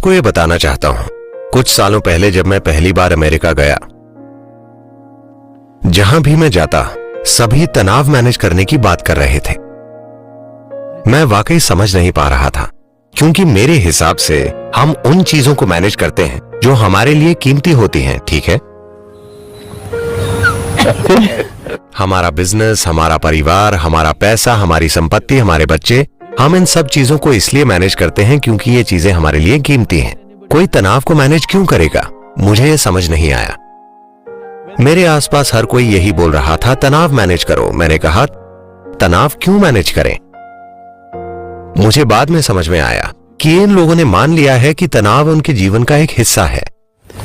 आपको ये बताना चाहता हूं, कुछ सालों पहले जब मैं पहली बार अमेरिका गया, जहां भी मैं जाता सभी तनाव मैनेज करने की बात कर रहे थे। मैं वाकई समझ नहीं पा रहा था, क्योंकि मेरे हिसाब से हम उन चीजों को मैनेज करते हैं जो हमारे लिए कीमती होती हैं, ठीक है? हमारा बिजनेस, हमारा परिवार, हमारा पैसा, हमारी संपत्ति, हमारे बच्चे, हम इन सब चीजों को इसलिए मैनेज करते हैं क्योंकि ये चीजें हमारे लिए कीमती हैं। कोई तनाव को मैनेज क्यों करेगा? मुझे ये समझ नहीं आया। मेरे आसपास हर कोई यही बोल रहा था, तनाव मैनेज करो। मैंने कहा, तनाव क्यों मैनेज करें? मुझे बाद में समझ में आया कि इन लोगों ने मान लिया है कि तनाव उनके जीवन का एक हिस्सा है।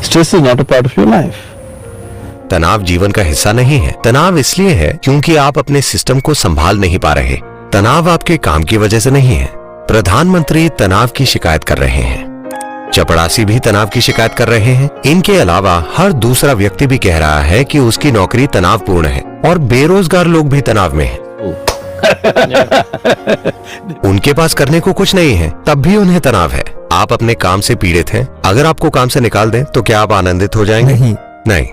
Stress is not a part of your life. तनाव जीवन का हिस्सा नहीं है। तनाव इसलिए है क्योंकि आप अपने सिस्टम को संभाल नहीं पा रहे। तनाव आपके काम की वजह से नहीं है। प्रधानमंत्री तनाव की शिकायत कर रहे हैं, चपड़ासी भी तनाव की शिकायत कर रहे हैं। इनके अलावा हर दूसरा व्यक्ति भी कह रहा है कि उसकी नौकरी तनावपूर्ण है, और बेरोजगार लोग भी तनाव में हैं। उनके पास करने को कुछ नहीं है, तब भी उन्हें तनाव है। आप अपने काम से पीड़ित हैं। अगर आपको काम से निकाल दें तो क्या आप आनंदित हो जाएंगे? नहीं।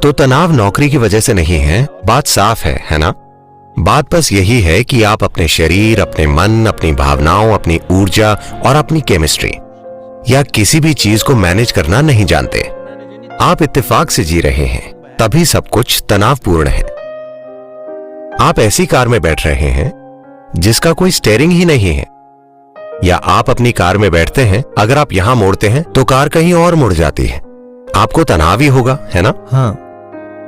तो तनाव नौकरी की वजह से नहीं है। बात साफ है ना? बात बस यही है कि आप अपने शरीर, अपने मन, अपनी भावनाओं, अपनी ऊर्जा और अपनी केमिस्ट्री या किसी भी चीज को मैनेज करना नहीं जानते। आप इत्तेफाक से जी रहे हैं, तभी सब कुछ तनावपूर्ण है। आप ऐसी कार में बैठ रहे हैं जिसका कोई स्टीयरिंग ही नहीं है, या आप अपनी कार में बैठते हैं, अगर आप यहां मोड़ते हैं तो कार कहीं और मुड़ जाती है। आपको तनाव ही होगा, है ना? हाँ।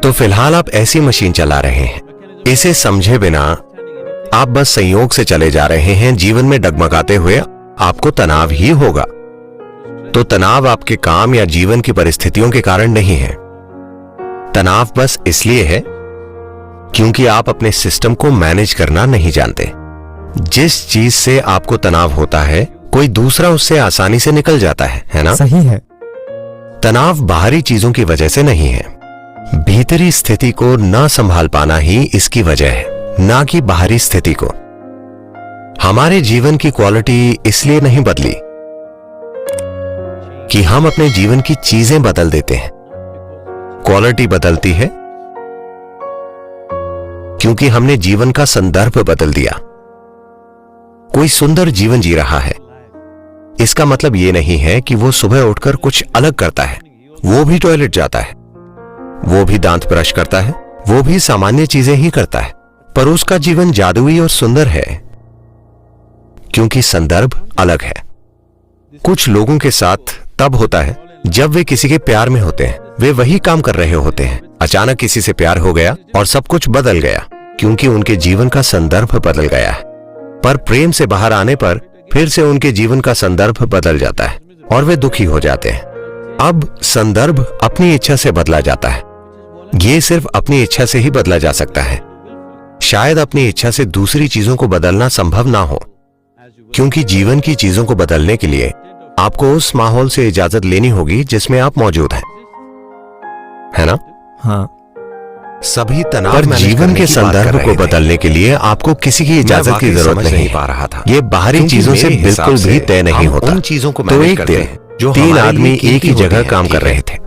तो फिलहाल आप ऐसी मशीन चला रहे हैं। इसे समझे बिना आप बस संयोग से चले जा रहे हैं, जीवन में डगमगाते हुए। आपको तनाव ही होगा। तो तनाव आपके काम या जीवन की परिस्थितियों के कारण नहीं है। तनाव बस इसलिए है क्योंकि आप अपने सिस्टम को मैनेज करना नहीं जानते। जिस चीज से आपको तनाव होता है, कोई दूसरा उससे आसानी से निकल जाता है ना? सही है। तनाव बाहरी चीजों की वजह से नहीं है। भीतरी स्थिति को न संभाल पाना ही इसकी वजह है, ना कि बाहरी स्थिति को। हमारे जीवन की क्वालिटी इसलिए नहीं बदली कि हम अपने जीवन की चीजें बदल देते हैं। क्वालिटी बदलती है क्योंकि हमने जीवन का संदर्भ बदल दिया। कोई सुंदर जीवन जी रहा है, इसका मतलब यह नहीं है कि वो सुबह उठकर कुछ अलग करता है। वो भी टॉयलेट जाता है, वो भी दांत ब्रश करता है, वो भी सामान्य चीजें ही करता है, पर उसका जीवन जादुई और सुंदर है क्योंकि संदर्भ अलग है। कुछ लोगों के साथ तब होता है जब वे किसी के प्यार में होते हैं। वे वही काम कर रहे होते हैं, अचानक किसी से प्यार हो गया और सब कुछ बदल गया क्योंकि उनके जीवन का संदर्भ बदल गया है। पर प्रेम से बाहर आने पर फिर से उनके जीवन का संदर्भ बदल जाता है और वे दुखी हो जाते हैं। अब संदर्भ अपनी इच्छा से बदला जाता है। ये सिर्फ अपनी इच्छा से ही बदला जा सकता है। शायद अपनी इच्छा से दूसरी चीजों को बदलना संभव ना हो, क्योंकि जीवन की चीजों को बदलने के लिए आपको उस माहौल से इजाजत लेनी होगी जिसमें आप मौजूद हैं, है ना? हाँ। सभी तनाव जीवन के संदर्भ को बदलने के लिए आपको किसी की इजाजत की जरूरत नहीं पा रहा था। ये बाहरी चीजों से बिल्कुल भी तय नहीं होता। उन चीजों को तो एक दिन जो 3 आदमी एक ही जगह काम कर रहे थे।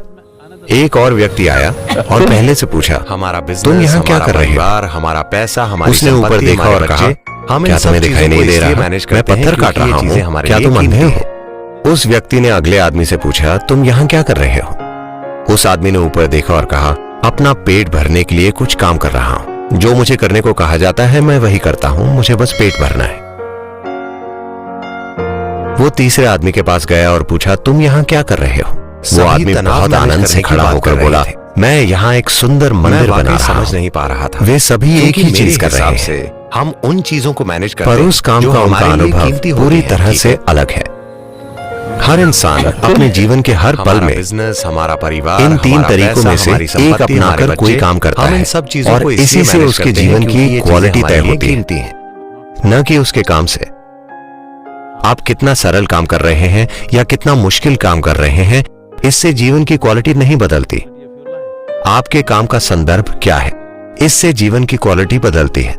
एक और व्यक्ति आया और पहले से पूछा, हमारा बिजनेस, तुम यहाँ क्या कर रहे हो? हमारा पैसा, हमारी उसने ऊपर देखा और कहा, क्या तुम्हें दिखाई नहीं दे रहा? मैं पत्थर काट रहा हूँ, क्या तुम अंधे हो? उस व्यक्ति ने अगले आदमी से पूछा, तुम यहाँ क्या कर रहे हो? उस आदमी ने ऊपर देखा और कहा, अपना पेट भरने के लिए कुछ काम कर रहा हूं। जो मुझे करने को कहा जाता है मैं वही करता हूं, मुझे बस पेट भरना है। वो तीसरे आदमी के पास गया और पूछा, तुम यहाँ क्या कर रहे हो? वो आदमी बहुत आनंद से खड़ा होकर बोला, मैं यहाँ एक सुंदर मंदिर बना रहा हूं। समझ नहीं पा रहा था। वे सभी एक ही चीज कर रहे हैं। हम उन चीजों को मैनेज करते हैं, पर उस काम का उनका अनुभव पूरी तरह से अलग है। हर इंसान अपने जीवन के हर पल में बिजनेस, हमारा परिवार, इन 3 तरीकों में से एक अपनाकर कोई काम करता है, सब चीजों और इसी से उसके जीवन की क्वालिटी तय होती है, न कि उसके काम से। आप कितना सरल काम कर रहे हैं या कितना मुश्किल काम कर रहे हैं, इससे जीवन की क्वालिटी नहीं बदलती। आपके काम का संदर्भ क्या है, इससे जीवन की क्वालिटी बदलती है।